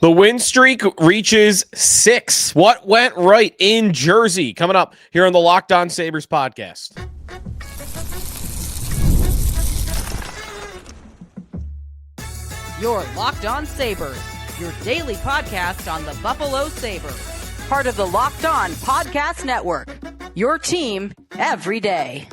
The win streak reaches 6. What went right in Jersey? Coming up here on the Locked On Sabres podcast. Your Locked On Sabres, your daily podcast on the Buffalo Sabres. Part of the Locked On Podcast Network, your team every day.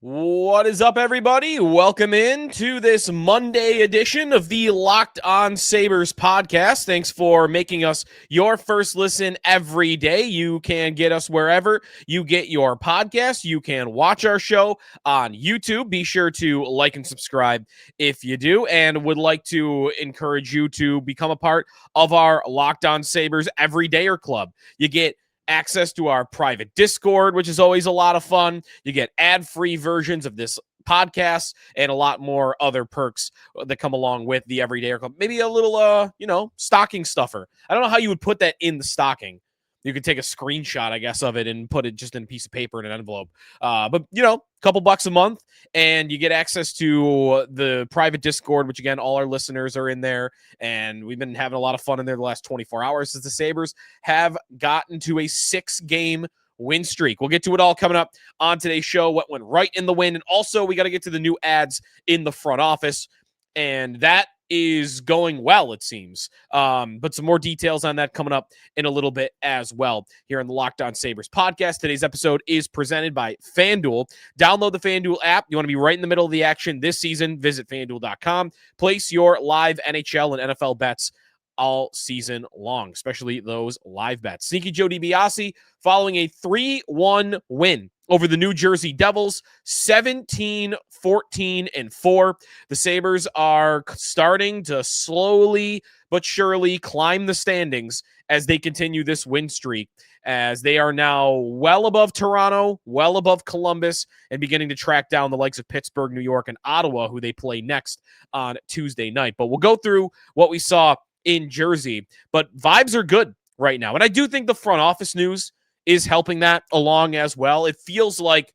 What is up, everybody? Welcome in to this Monday edition of the Locked On Sabres podcast. Thanks for making us your first listen every day. You can get us wherever you get your podcast. You can watch our show on YouTube. Be sure to like and subscribe if you do, and would like to encourage you to become a part of our Locked On Sabres Everydayer Club. You get access to our private Discord, which is always a lot of fun. You get ad-free versions of this podcast and a lot more other perks that come along with the Everydayer Club. Maybe a little, stocking stuffer. I don't know how you would put that in the stocking. You could take a screenshot, I guess, of it and put it just in a piece of paper in an envelope. But, a couple bucks a month, and you get access to the private Discord, which, again, all our listeners are in there. And we've been having a lot of fun in there the last 24 hours as the Sabres have gotten to a 6-game win streak. We'll get to it all coming up on today's show, what went right in the win. And also, we got to get to the new ads in the front office. And that is going well, it seems. But some more details on that coming up in a little bit as well here on the Locked On Sabres podcast. Today's episode is presented by FanDuel. Download the FanDuel app. You want to be right in the middle of the action this season. Visit FanDuel.com. Place your live NHL and NFL bets all season long, especially those live bets. Sneaky Joe DiBiase following a 3-1 win over the New Jersey Devils, 17-14-4. The Sabres are starting to slowly but surely climb the standings as they continue this win streak, as they are now well above Toronto, well above Columbus, and beginning to track down the likes of Pittsburgh, New York, and Ottawa, who they play next on Tuesday night. But we'll go through what we saw in Jersey, but vibes are good right now. And I do think the front office news is helping that along as well. It feels like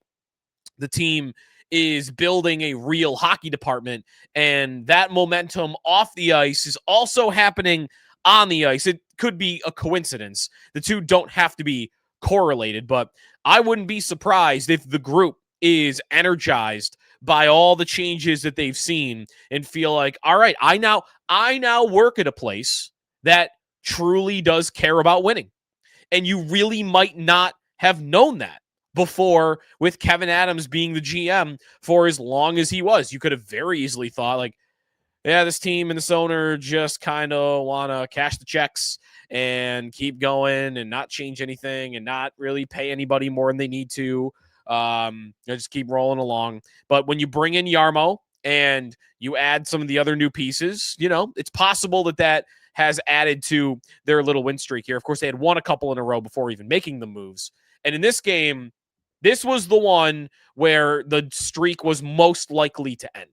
the team is building a real hockey department, and that momentum off the ice is also happening on the ice. It could be a coincidence. The two don't have to be correlated, but I wouldn't be surprised if the group is energized by all the changes that they've seen and feel like, all right, I now work at a place that truly does care about winning. And you really might not have known that before with Kevin Adams being the GM for as long as he was. You could have very easily thought like, yeah, this team and this owner just kind of want to cash the checks and keep going and not change anything and not really pay anybody more than they need to. Just keep rolling along. But when you bring in Jarmo and you add some of the other new pieces, it's possible that has added to their little win streak here. Of course, they had won a couple in a row before even making the moves. And in this game, this was the one where the streak was most likely to end.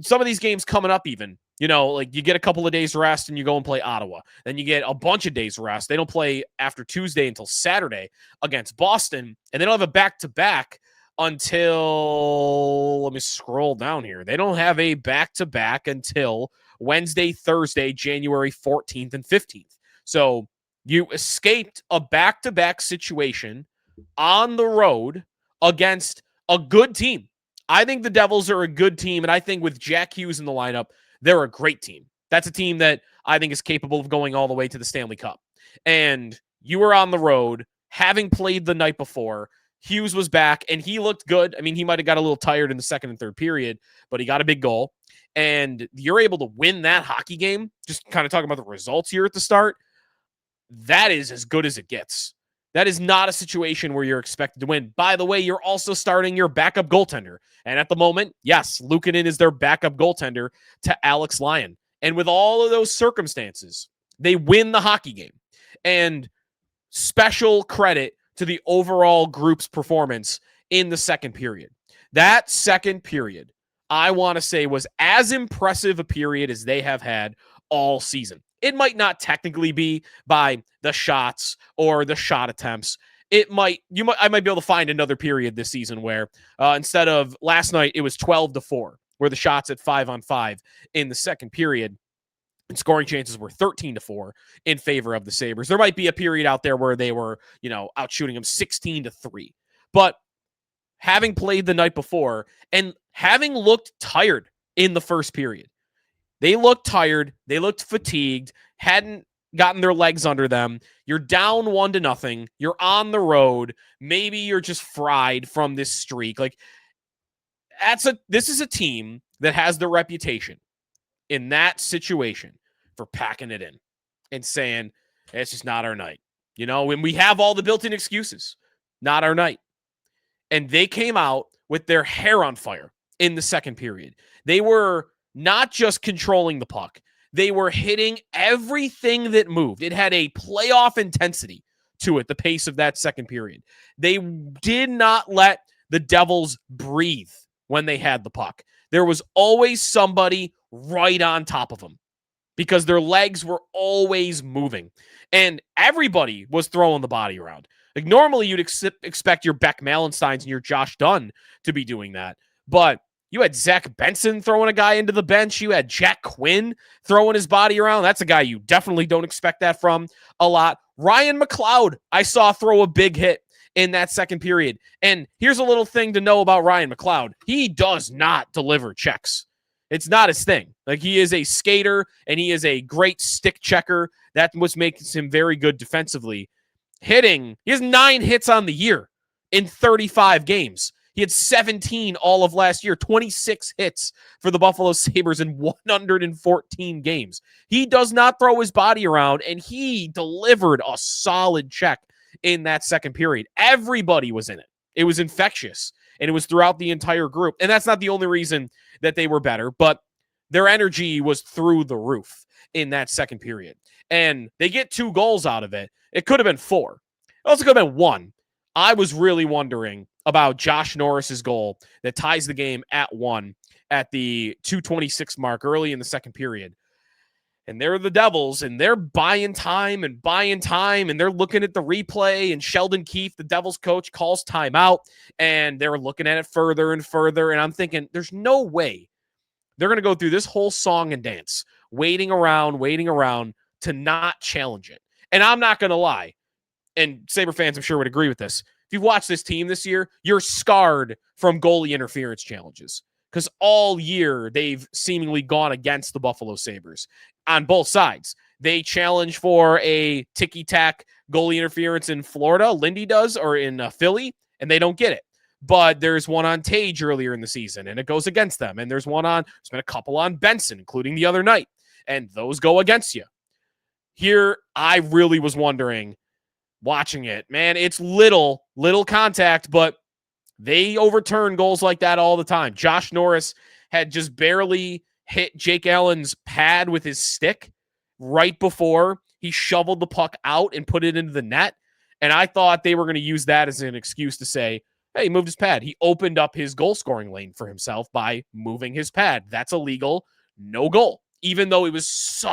Some of these games coming up even, like you get a couple of days rest and you go and play Ottawa. Then you get a bunch of days rest. They don't play after Tuesday until Saturday against Boston. And they don't have a back-to-back until, let me scroll down here. They don't have a back-to-back until Wednesday, Thursday, January 14th and 15th. So you escaped a back-to-back situation on the road against a good team. I think the Devils are a good team, and I think with Jack Hughes in the lineup, they're a great team. That's a team that I think is capable of going all the way to the Stanley Cup. And you were on the road, having played the night before. Hughes was back, and he looked good. I mean, he might have got a little tired in the second and third period, but he got a big goal. And you're able to win that hockey game, just kind of talking about the results here at the start, that is as good as it gets. That is not a situation where you're expected to win. By the way, you're also starting your backup goaltender. And at the moment, yes, Luukkonen is their backup goaltender to Alex Lyon. And with all of those circumstances, they win the hockey game. And special credit to the overall group's performance in the second period. That second period, I want to say, was as impressive a period as they have had all season. It might not technically be by the shots or the shot attempts. I might be able to find another period this season where instead of last night, it was 12-4, where the shots at 5-on-5 in the second period. and scoring chances were 13-4 in favor of the Sabres. There might be a period out there where they were, out shooting them 16-3. But having played the night before and having looked tired in the first period, they looked tired, they looked fatigued, hadn't gotten their legs under them. You're down 1-0. You're on the road. Maybe you're just fried from this streak. Like, this is a team that has the reputation in that situation for packing it in and saying, it's just not our night. When we have all the built-in excuses, not our night. And they came out with their hair on fire in the second period. They were not just controlling the puck. They were hitting everything that moved. It had a playoff intensity to it, the pace of that second period. They did not let the Devils breathe when they had the puck. There was always somebody right on top of them because their legs were always moving. And everybody was throwing the body around. Like, normally you'd expect your Beck Malensteins and your Josh Dunn to be doing that. But you had Zach Benson throwing a guy into the bench. You had Jack Quinn throwing his body around. That's a guy you definitely don't expect that from a lot. Ryan McLeod, I saw throw a big hit in that second period. And here's a little thing to know about Ryan McLeod. He does not deliver checks. It's not his thing. Like, he is a skater and he is a great stick checker. That's what makes him very good defensively. Hitting, he has 9 hits on the year in 35 games. He had 17 all of last year, 26 hits for the Buffalo Sabres in 114 games. He does not throw his body around, and he delivered a solid check in that second period. Everybody was in it. It was infectious, and it was throughout the entire group. And that's not the only reason that they were better, but their energy was through the roof in that second period. And they get 2 goals out of it. It could have been 4. It also could have been 1. I was really wondering about Josh Norris's goal that ties the game at 1 at the 2:26 mark early in the second period. And they're the Devils, and they're buying time, and they're looking at the replay, and Sheldon Keefe, the Devils coach, calls timeout, and they're looking at it further and further, and I'm thinking, there's no way they're going to go through this whole song and dance, waiting around to not challenge it. And I'm not going to lie, and Sabre fans I'm sure would agree with this. If you've watched this team this year, you're scarred from goalie interference challenges because all year they've seemingly gone against the Buffalo Sabres on both sides. They challenge for a ticky-tack goalie interference in Florida, Lindy does, or in Philly, and they don't get it. But there's one on Tage earlier in the season, and it goes against them. And there's been a couple on Benson, including the other night, and those go against you. Here, I really was wondering, watching it, man, it's little contact, but they overturn goals like that all the time. Josh Norris had just barely hit Jake Allen's pad with his stick right before he shoveled the puck out and put it into the net. And I thought they were going to use that as an excuse to say, hey, he moved his pad. He opened up his goal scoring lane for himself by moving his pad. That's illegal. No goal. Even though it was so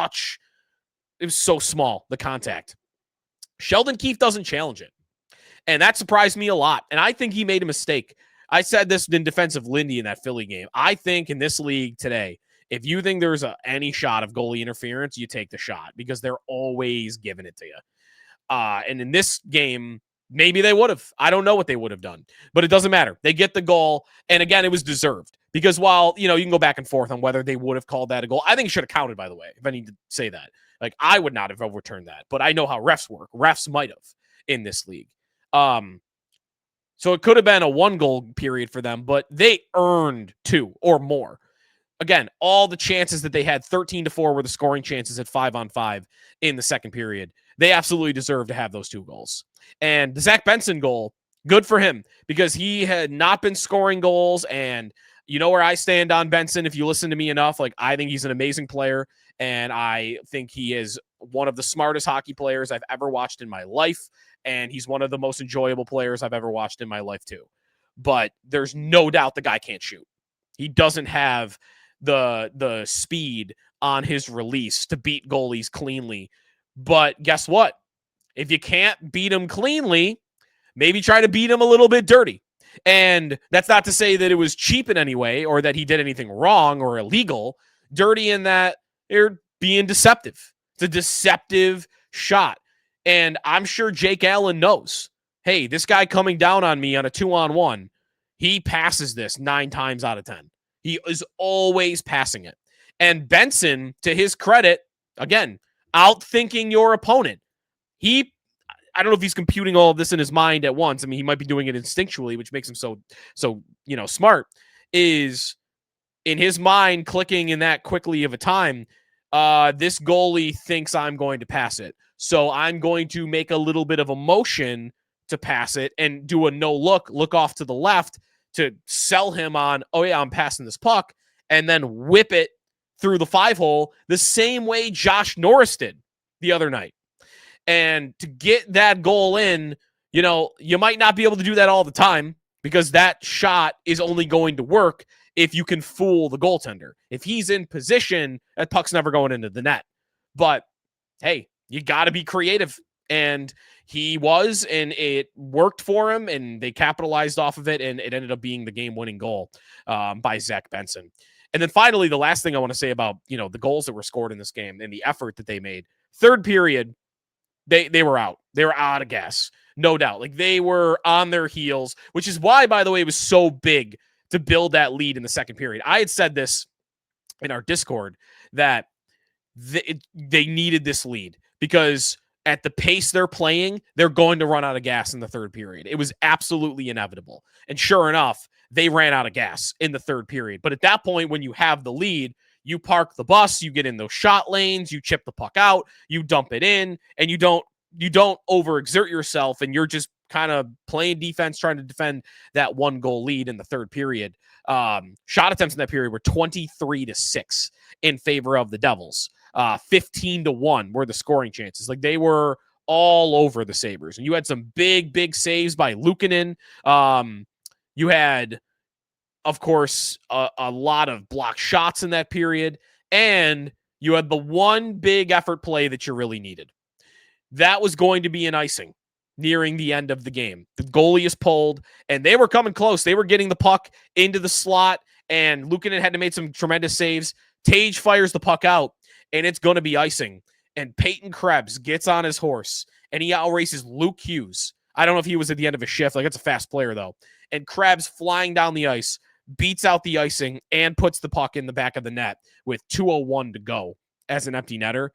small, the contact. Sheldon Keefe doesn't challenge it. And that surprised me a lot. And I think he made a mistake. I said this in defense of Lindy in that Philly game. I think in this league today, if you think there's any shot of goalie interference, you take the shot because they're always giving it to you. And in this game, maybe they would have. I don't know what they would have done. But it doesn't matter. They get the goal. And again, it was deserved. Because while, you can go back and forth on whether they would have called that a goal. I think it should have counted, by the way, if I need to say that. Like, I would not have overturned that, but I know how refs work. Refs might have in this league. So it could have been a 1-goal period for them, but they earned 2 or more. Again, all the chances that they had, 13-4 were the scoring chances at 5-on-5 in the second period. They absolutely deserve to have those 2 goals. And the Zach Benson goal, good for him because he had not been scoring goals. And you know where I stand on Benson. If you listen to me enough, like, I think he's an amazing player. And I think he is one of the smartest hockey players I've ever watched in my life. And he's one of the most enjoyable players I've ever watched in my life too. But there's no doubt the guy can't shoot. He doesn't have the speed on his release to beat goalies cleanly. But guess what? If you can't beat him cleanly, maybe try to beat him a little bit dirty. And that's not to say that it was cheap in any way or that he did anything wrong or illegal. Dirty in that they're being deceptive. It's a deceptive shot. And I'm sure Jake Allen knows, hey, this guy coming down on me on a 2-on-1, he passes this 9 times out of 10. He is always passing it. And Benson, to his credit, again, outthinking your opponent. I don't know if he's computing all of this in his mind at once. I mean, he might be doing it instinctually, which makes him so smart, is in his mind clicking in that quickly of a time. This goalie thinks I'm going to pass it. So I'm going to make a little bit of a motion to pass it and do a look off to the left to sell him on, oh yeah, I'm passing this puck, and then whip it through the 5-hole the same way Josh Norris did the other night. And to get that goal in, you might not be able to do that all the time because that shot is only going to work if you can fool the goaltender. If he's in position, that puck's never going into the net. But, hey, you got to be creative. And he was, and it worked for him, and they capitalized off of it, and it ended up being the game-winning goal by Zach Benson. And then finally, the last thing I want to say about, the goals that were scored in this game and the effort that they made. Third period, they were out. They were out of gas, no doubt. Like, they were on their heels, which is why, by the way, it was so big to build that lead in the second period. I had said this in our Discord that they needed this lead because at the pace they're playing, they're going to run out of gas in the third period. It was absolutely inevitable. And sure enough, they ran out of gas in the third period. But at that point, when you have the lead, you park the bus, you get in those shot lanes, you chip the puck out, you dump it in, and you don't overexert yourself, and you're just kind of playing defense, trying to defend that 1-goal lead in the third period. Shot attempts in that period were 23-6 in favor of the Devils. 15-1 were the scoring chances. Like, they were all over the Sabres. And you had some big saves by Luukkonen. You had, of course, a lot of blocked shots in that period. And you had the one big effort play that you really needed. That was going to be an icing nearing the end of the game. The goalie is pulled, and they were coming close. They were getting the puck into the slot, and Luukkonen had to make some tremendous saves. Tage fires the puck out, and it's going to be icing. And Peyton Krebs gets on his horse, and he outraces Luke Hughes. I don't know if he was at the end of a shift. Like, it's a fast player, though. And Krebs, flying down the ice, beats out the icing and puts the puck in the back of the net with 2:01 to go as an empty netter.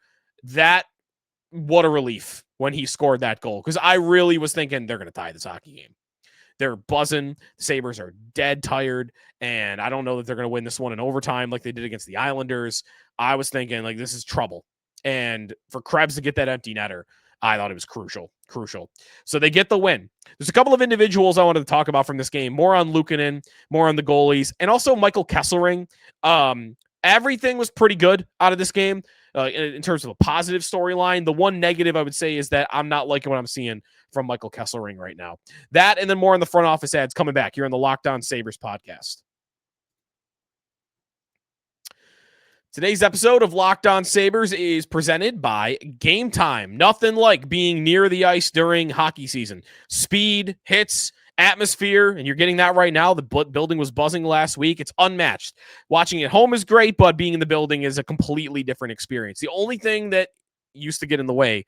What a relief when he scored that goal, because I really was thinking they're going to tie this hockey game. They're buzzing. The Sabres are dead tired, and I don't know that they're going to win this one in overtime like they did against the Islanders. I was thinking, like, this is trouble. And for Krebs to get that empty netter, I thought it was crucial. So they get the win. There's a couple of individuals I wanted to talk about from this game, more on Luukkonen, more on the goalies, and also Michael Kesselring. Everything was pretty good out of this game in terms of a positive storyline. The one negative I would say is that I'm not liking what I'm seeing from Michael Kesselring right now. That and then more on the front office ads coming back here on the Locked On Sabres podcast. Today's episode of Locked On Sabres is presented by Gametime. Nothing like being near the ice during hockey season. Speed, hits, atmosphere, and you're getting that right now. The building was buzzing last week. It's unmatched. Watching at home is great, but being in the building is a completely different experience. The only thing that used to get in the way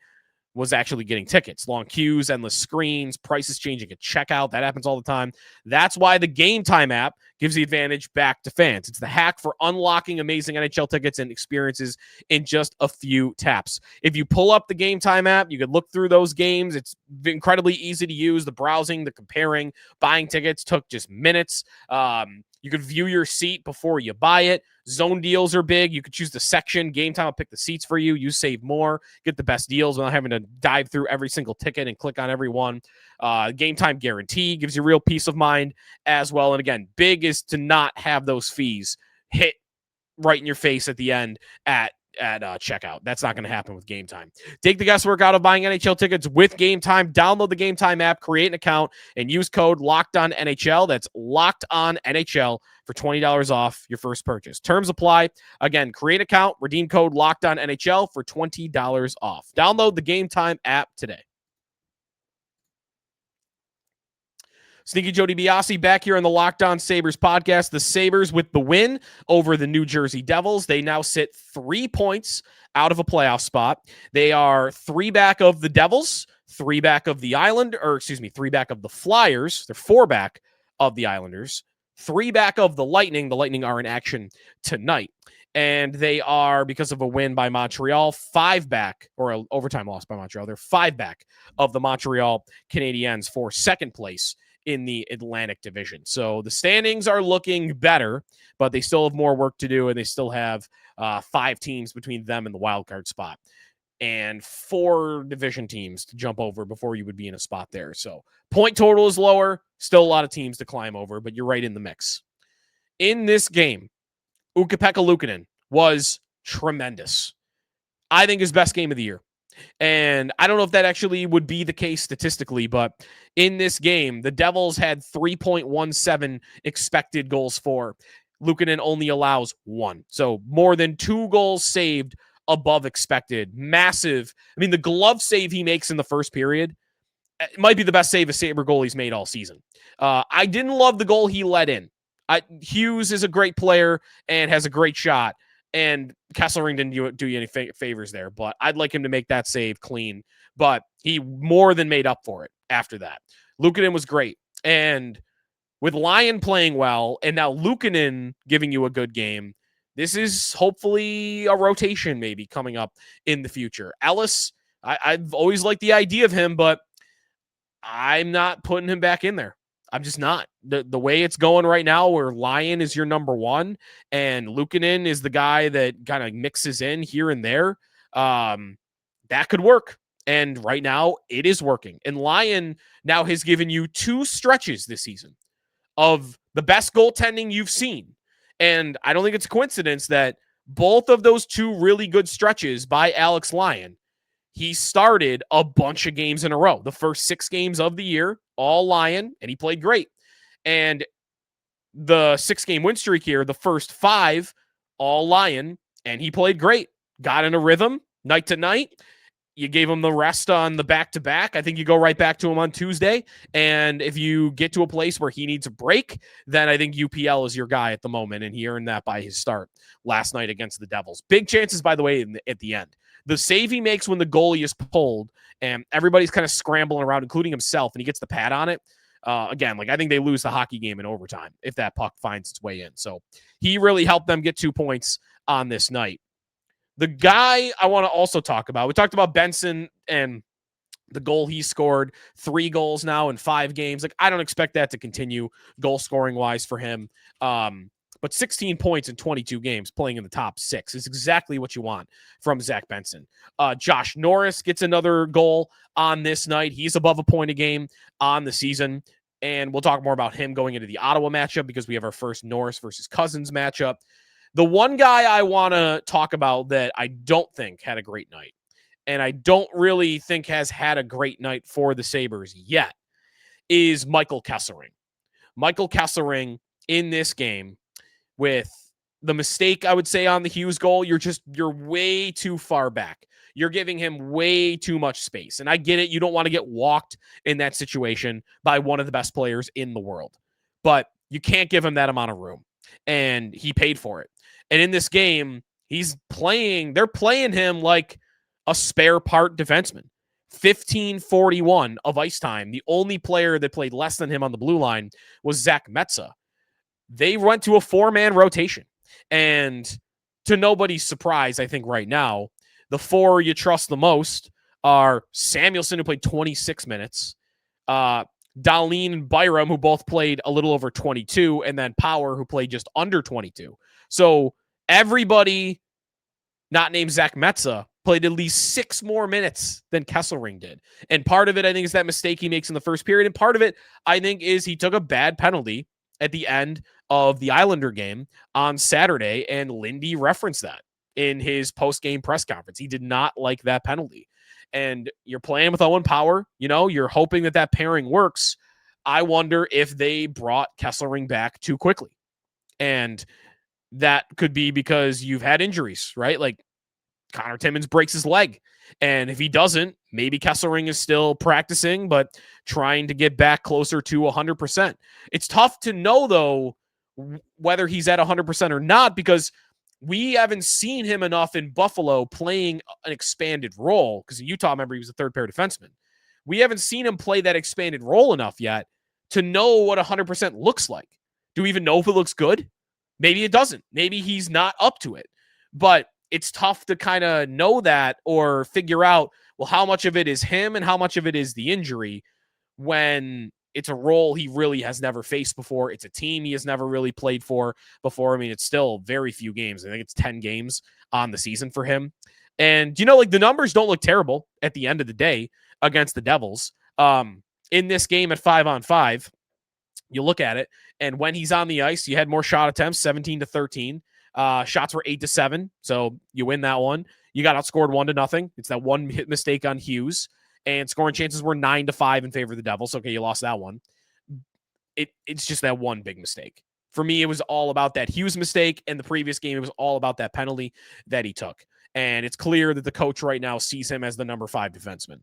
was actually getting tickets. Long queues, endless screens, prices changing at checkout. That happens all the time. That's why the Gametime app gives the advantage back to fans. It's the hack for unlocking amazing NHL tickets and experiences in just a few taps. If you pull up the Gametime app, you can look through those games. It's incredibly easy to use. The browsing, the comparing, buying tickets took just minutes. You could view your seat before you buy it. Zone deals are big. You could choose the section. Gametime will pick the seats for you. You save more, get the best deals without having to dive through every single ticket and click on every one. Gametime guarantee gives you real peace of mind as well. And again, big is to not have those fees hit right in your face at the end at checkout. That's not going to happen with Gametime. Take the guesswork out of buying NHL tickets with Gametime. Download the Gametime app, create an account, and use code LOCKEDONNHL. That's LOCKEDONNHL for $20 off your first purchase. Terms apply. Again, create an account, redeem code LOCKEDONNHL for $20 off. Download the Gametime app today. Sneaky Joe DiBiase back here on the Locked On Sabres podcast. The Sabres with the win over the New Jersey Devils. They now sit 3 points out of a playoff spot. They are 3 back of the Devils, 3 back of the 3 back of the Flyers. They're 4 back of the Islanders, 3 back of the Lightning. The Lightning are in action tonight. And they are, because of a win by Montreal, 5 back, or an overtime loss by Montreal. They're 5 back of the Montreal Canadiens for second place in the Atlantic Division. So the standings are looking better, but they still have more work to do, and they still have 5 teams between them and the wild card spot, and 4 division teams to jump over before you would be in a spot there. So point total is lower, still a lot of teams to climb over, but you're right in the mix. In this game, Ukko-Pekka Luukkonen was tremendous. I think his best game of the year. And I don't know if that actually would be the case statistically, but in this game, the Devils had 3.17 expected goals for. Luukkonen only allows 1. So more than 2 goals saved above expected. Massive. I mean, the glove save he makes in the first period, it might be the best save a Sabre goalie's made all season. I didn't love the goal he let in. Hughes is a great player and has a great shot, and Kesselring didn't do you any favors there, but I'd like him to make that save clean, but he more than made up for it after that. Luukkonen was great, and with Lyon playing well, and now Luukkonen giving you a good game, this is hopefully a rotation maybe coming up in the future. Ellis, I've always liked the idea of him, but I'm not putting him back in there. I'm just not. The way it's going right now, where Lyon is your number 1 and Luukkonen is the guy that kind of mixes in here and there, that could work. And right now, it is working. And Lyon now has given you 2 stretches this season of the best goaltending you've seen. And I don't think it's a coincidence that both of those 2 really good stretches by Alex Lyon, he started a bunch of games in a row. The first 6 games of the year, all Lyon, and he played great. And the 6-game win streak here, the first 5, all Lyon, and he played great. Got in a rhythm, night to night. You gave him the rest on the back-to-back. I think you go right back to him on Tuesday. And if you get to a place where he needs a break, then I think UPL is your guy at the moment, and he earned that by his start last night against the Devils. Big chances, by the way, at the end. The save he makes when the goalie is pulled and everybody's kind of scrambling around, including himself, and he gets the pad on it. Again, I think they lose the hockey game in overtime if that puck finds its way in. So he really helped them get 2 points on this night. The guy I want to also talk about, we talked about Benson and the goal he scored, 3 goals now in 5 games. I don't expect that to continue goal scoring wise for him. But 16 points in 22 games playing in the top 6 is exactly what you want from Zach Benson. Josh Norris gets another goal on this night. He's above a point a game on the season. And we'll talk more about him going into the Ottawa matchup because we have our first Norris versus Cousins matchup. The one guy I want to talk about that I don't think had a great night, and I don't really think has had a great night for the Sabres yet, is Michael Kesselring. Michael Kesselring in this game, with the mistake, I would say, on the Hughes goal, you're way too far back. You're giving him way too much space. And I get it. You don't want to get walked in that situation by one of the best players in the world. But you can't give him that amount of room. And he paid for it. And in this game, they're playing him like a spare part defenseman. 15:41 of ice time. The only player that played less than him on the blue line was Zach Metsa. They went to a 4-man rotation. And to nobody's surprise, I think right now, the 4 you trust the most are Samuelsson, who played 26 minutes, Dahlin and Byram, who both played a little over 22, and then Power, who played just under 22. So everybody not named Zach Metsa played at least 6 more minutes than Kesselring did. And part of it, I think, is that mistake he makes in the first period. And part of it, I think, is he took a bad penalty at the end of the Islander game on Saturday, and Lindy referenced that in his post-game press conference. He did not like that penalty. And you're playing with Owen Power. You're hoping that pairing works. I wonder if they brought Kesselring back too quickly. And that could be because you've had injuries, right? Like Connor Timmins breaks his leg. And if he doesn't, maybe Kesselring is still practicing, but trying to get back closer to 100%. It's tough to know, though, whether he's at 100% or not, because we haven't seen him enough in Buffalo playing an expanded role, because in Utah, remember, he was a third pair defenseman. We haven't seen him play that expanded role enough yet to know what 100% looks like. Do we even know if it looks good? Maybe it doesn't. Maybe he's not up to it. But it's tough to kind of know that or figure out, well, how much of it is him and how much of it is the injury when it's a role he really has never faced before. It's a team he has never really played for before. I mean, it's still very few games. I think it's 10 games on the season for him. And, like the numbers don't look terrible at the end of the day against the Devils. In this game at 5-on-5, you look at it, and when he's on the ice, you had more shot attempts, 17-13. Shots were 8-7, so you win that one. You got outscored 1-0. It's that one hit mistake on Hughes, and scoring chances were 9-5 in favor of the Devils. Okay, you lost that one. It's just that one big mistake. For me, it was all about that Hughes mistake, and the previous game, it was all about that penalty that he took. And it's clear that the coach right now sees him as the number 5 defenseman.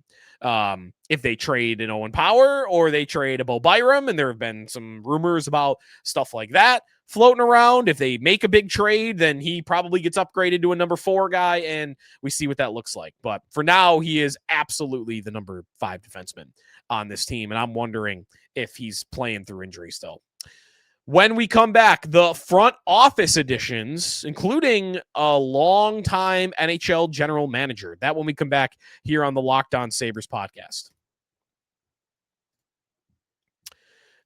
If they trade an Owen Power or they trade a Bo Byram, and there have been some rumors about stuff like that floating around, if they make a big trade, then he probably gets upgraded to a number 4 guy, and we see what that looks like. But for now, he is absolutely the number 5 defenseman on this team, and I'm wondering if he's playing through injury still. When we come back, the front office additions, including a longtime NHL general manager. That when we come back here on the Locked On Sabres podcast.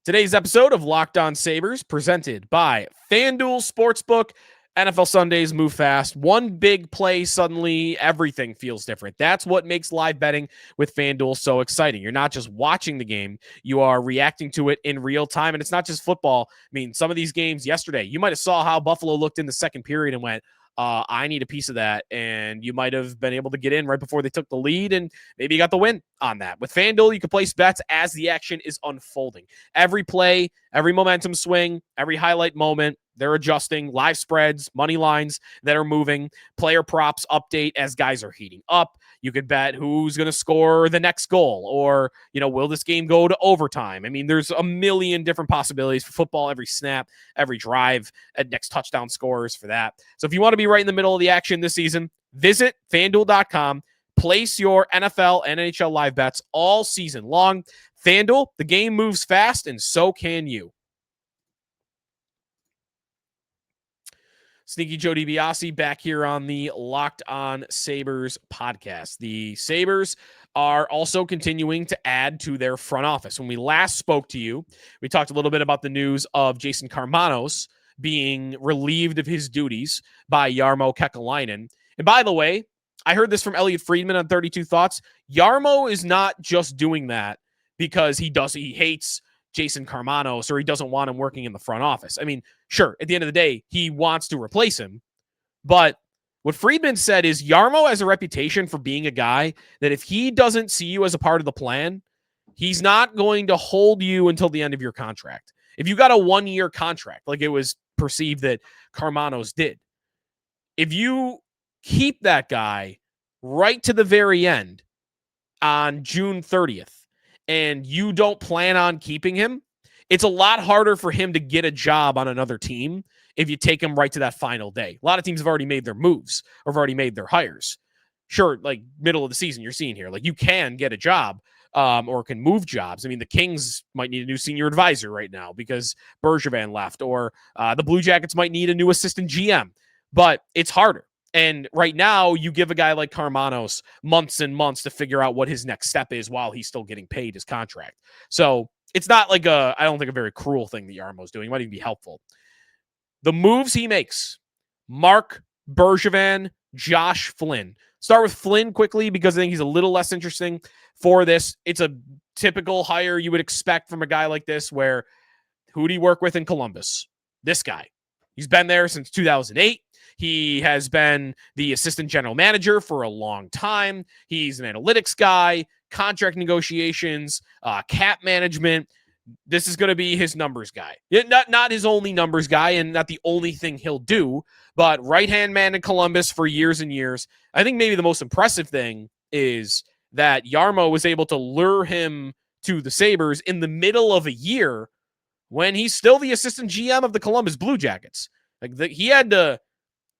Today's episode of Locked On Sabres presented by FanDuel Sportsbook. NFL Sundays move fast. One big play, suddenly everything feels different. That's what makes live betting with FanDuel so exciting. You're not just watching the game, you are reacting to it in real time. And it's not just football. I mean, some of these games yesterday, you might have saw how Buffalo looked in the second period and went, I need a piece of that. And you might have been able to get in right before they took the lead, and maybe you got the win on that. With FanDuel, you can place bets as the action is unfolding. Every play, every momentum swing, every highlight moment, they're adjusting live spreads, money lines that are moving, player props update as guys are heating up. You could bet who's going to score the next goal, or, will this game go to overtime? I mean, there's a million different possibilities for football, every snap, every drive, next touchdown scores for that. So if you want to be right in the middle of the action this season, visit FanDuel.com, place your NFL and NHL live bets all season long. FanDuel, the game moves fast, and so can you. Sneaky Joe DiBiase back here on the Locked On Sabres podcast. The Sabres are also continuing to add to their front office. When we last spoke to you, we talked a little bit about the news of Jason Karmanos being relieved of his duties by Jarmo Kekkalainen. And by the way, I heard this from Elliot Friedman on 32 Thoughts. Jarmo is not just doing that because he hates Jason Karmanos or he doesn't want him working in the front office. I mean, sure, at the end of the day, he wants to replace him. But what Friedman said is Jarmo has a reputation for being a guy that if he doesn't see you as a part of the plan, he's not going to hold you until the end of your contract. If you got a 1-year contract, like it was perceived that Karmanos did, if you keep that guy right to the very end on June 30th, and you don't plan on keeping him, it's a lot harder for him to get a job on another team if you take him right to that final day. A lot of teams have already made their moves or have already made their hires. Sure, like middle of the season, you're seeing here, like you can get a job or can move jobs. I mean, the Kings might need a new senior advisor right now because Bergevin left, or the Blue Jackets might need a new assistant GM, but it's harder. And right now, you give a guy like Karmanos months and months to figure out what his next step is while he's still getting paid his contract. So it's not like I don't think a very cruel thing that Jarmo's doing. It might even be helpful. The moves he makes, Marc, Bergevin, Josh, Flynn. Start with Flynn quickly because I think he's a little less interesting for this. It's a typical hire you would expect from a guy like this where who do you work with in Columbus? This guy. He's been there since 2008. He has been the assistant general manager for a long time. He's an analytics guy, contract negotiations, cap management. This is going to be his numbers guy. Not his only numbers guy and not the only thing he'll do, but right-hand man in Columbus for years and years. I think maybe the most impressive thing is that Jarmo was able to lure him to the Sabres in the middle of a year when he's still the assistant GM of the Columbus Blue Jackets. He had to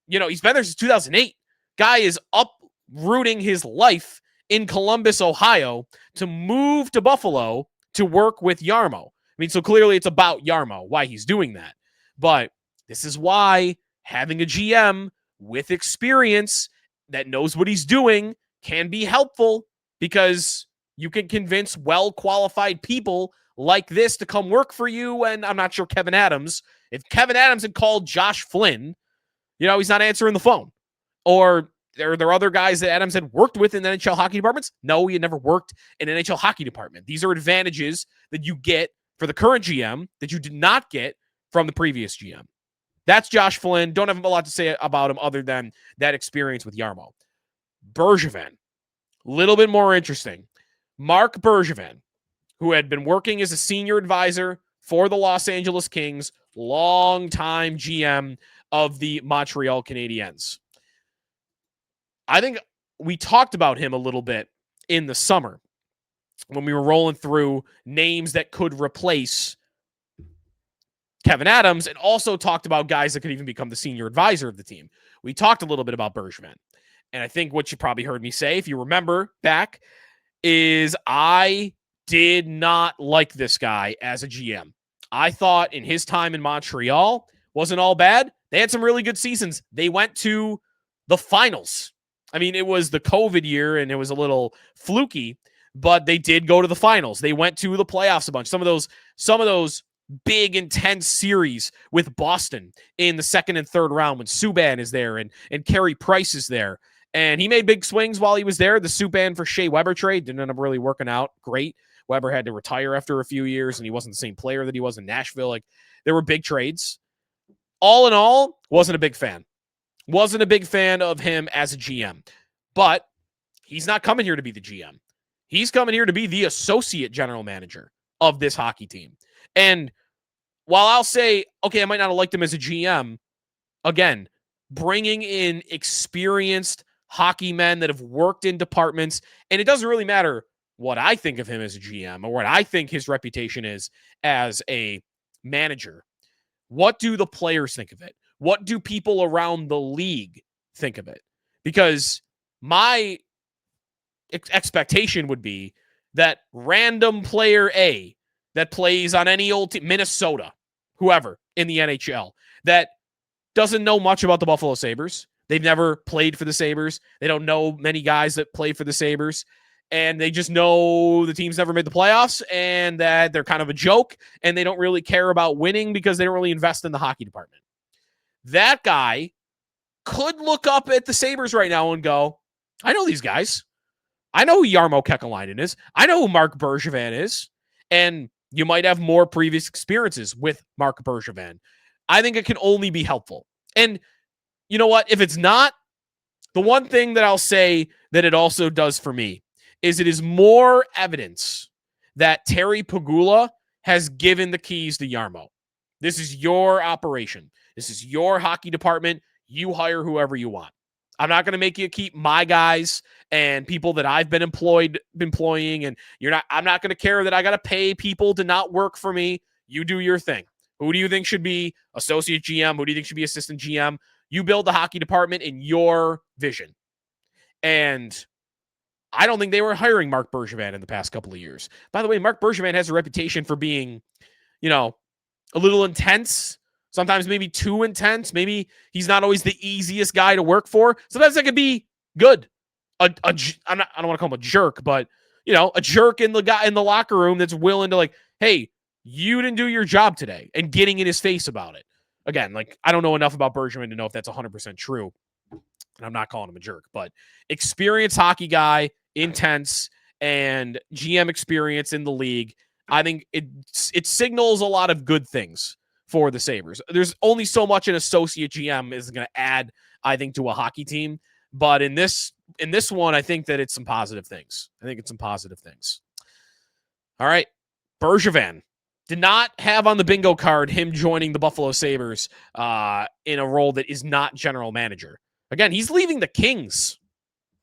He's been there since 2008. Guy is uprooting his life in Columbus, Ohio to move to Buffalo to work with Jarmo. I mean, so clearly it's about Jarmo, why he's doing that. But this is why having a GM with experience that knows what he's doing can be helpful, because you can convince well-qualified people like this to come work for you. And I'm not sure if Kevin Adams had called Josh Flynn, he's not answering the phone. Or are there other guys that Adams had worked with in the NHL hockey departments? No, he had never worked in an NHL hockey department. These are advantages that you get for the current GM that you did not get from the previous GM. That's Josh Flynn. Don't have a lot to say about him other than that experience with Jarmo. Bergevin, a little bit more interesting. Marc Bergevin, who had been working as a senior advisor for the Los Angeles Kings, longtime GM of the Montreal Canadiens. I think we talked about him a little bit in the summer when we were rolling through names that could replace Kevin Adams, and also talked about guys that could even become the senior advisor of the team. We talked a little bit about Bergevin. And I think what you probably heard me say, if you remember back, is I did not like this guy as a GM. I thought in his time in Montreal wasn't all bad. They had some really good seasons. They went to the finals. I mean, it was the COVID year and it was a little fluky, but they did go to the finals. They went to the playoffs a bunch. Some of those big, intense series with Boston in the second and third round when Subban is there and Carey Price is there. And he made big swings while he was there. The Subban for Shea Weber trade didn't end up really working out great. Weber had to retire after a few years, and he wasn't the same player that he was in Nashville. Like, there were big trades. All in all, wasn't a big fan. Wasn't a big fan of him as a GM. But he's not coming here to be the GM. He's coming here to be the associate general manager of this hockey team. And while I'll say, okay, I might not have liked him as a GM, again, bringing in experienced hockey men that have worked in departments, and it doesn't really matter what I think of him as a GM or what I think his reputation is as a manager. What do the players think of it? What do people around the league think of it? Because my expectation would be that random player A that plays on any old team, Minnesota, whoever in the NHL, that doesn't know much about the Buffalo Sabres. They've never played for the Sabres. They don't know many guys that play for the Sabres. And they just know the team's never made the playoffs and that they're kind of a joke and they don't really care about winning because they don't really invest in the hockey department. That guy could look up at the Sabres right now and go, I know these guys. I know who Jarmo Kekkalainen is. I know who Marc Bergevin is. And you might have more previous experiences with Marc Bergevin. I think it can only be helpful. And you know what? If it's not, the one thing that I'll say that it also does for me is it is more evidence that Terry Pegula has given the keys to Jarmo. This is your operation. This is your hockey department. You hire whoever you want. I'm not going to make you keep my guys and people that I've been employing, and I'm not going to care that I got to pay people to not work for me. You do your thing. Who do you think should be associate GM? Who do you think should be assistant GM? You build the hockey department in your vision. And I don't think they were hiring Marc Bergevin in the past couple of years. By the way, Marc Bergevin has a reputation for being, a little intense, sometimes maybe too intense. Maybe he's not always the easiest guy to work for. Sometimes that could be good. I don't want to call him a jerk, but, a jerk in the locker room that's willing to hey, you didn't do your job today, and getting in his face about it. Again, I don't know enough about Bergevin to know if that's 100% true. And I'm not calling him a jerk, but experienced hockey guy, intense, and GM experience in the league. I think it signals a lot of good things for the Sabres. There's only so much an associate GM is going to add, I think, to a hockey team. But in this one, I think that it's some positive things. All right. Bergevin did not have on the bingo card him joining the Buffalo Sabres in a role that is not general manager. Again, he's leaving the Kings.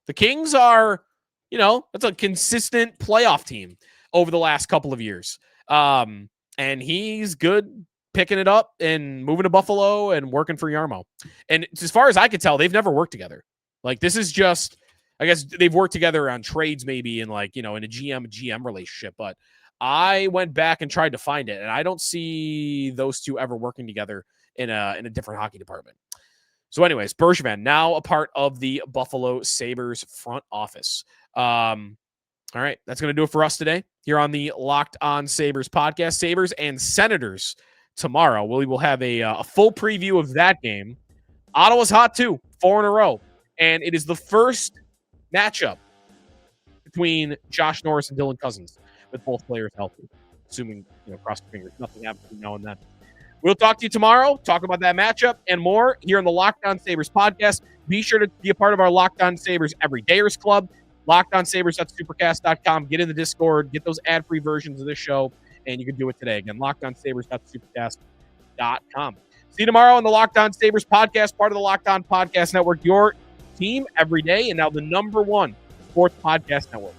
The Kings are, that's a consistent playoff team over the last couple of years. And he's good picking it up and moving to Buffalo and working for Jarmo. And as far as I could tell, they've never worked together. Like, this is just, I guess they've worked together on trades maybe in like, in a GM relationship, but I went back and tried to find it, and I don't see those two ever working together in a different hockey department. So anyways, Bergevin, now a part of the Buffalo Sabres front office. All right, that's going to do it for us today here on the Locked On Sabres podcast. Sabres and Senators tomorrow. We will have a full preview of that game. Ottawa's hot too, 4 in a row. And it is the first matchup between Josh Norris and Dylan Cousins with both players healthy. Assuming, cross your fingers, nothing happens between now and then. We'll talk to you tomorrow, talk about that matchup and more here on the Locked On Sabres podcast. Be sure to be a part of our Locked On Sabres Everydayers Club. LockedOnSabres.supercast.com. Get in the Discord. Get those ad-free versions of this show, and you can do it today. Again, LockedOnSabres.supercast.com. See you tomorrow on the Locked On Sabres podcast, part of the Locked On Podcast Network, your team every day, and now the #1 sports podcast network.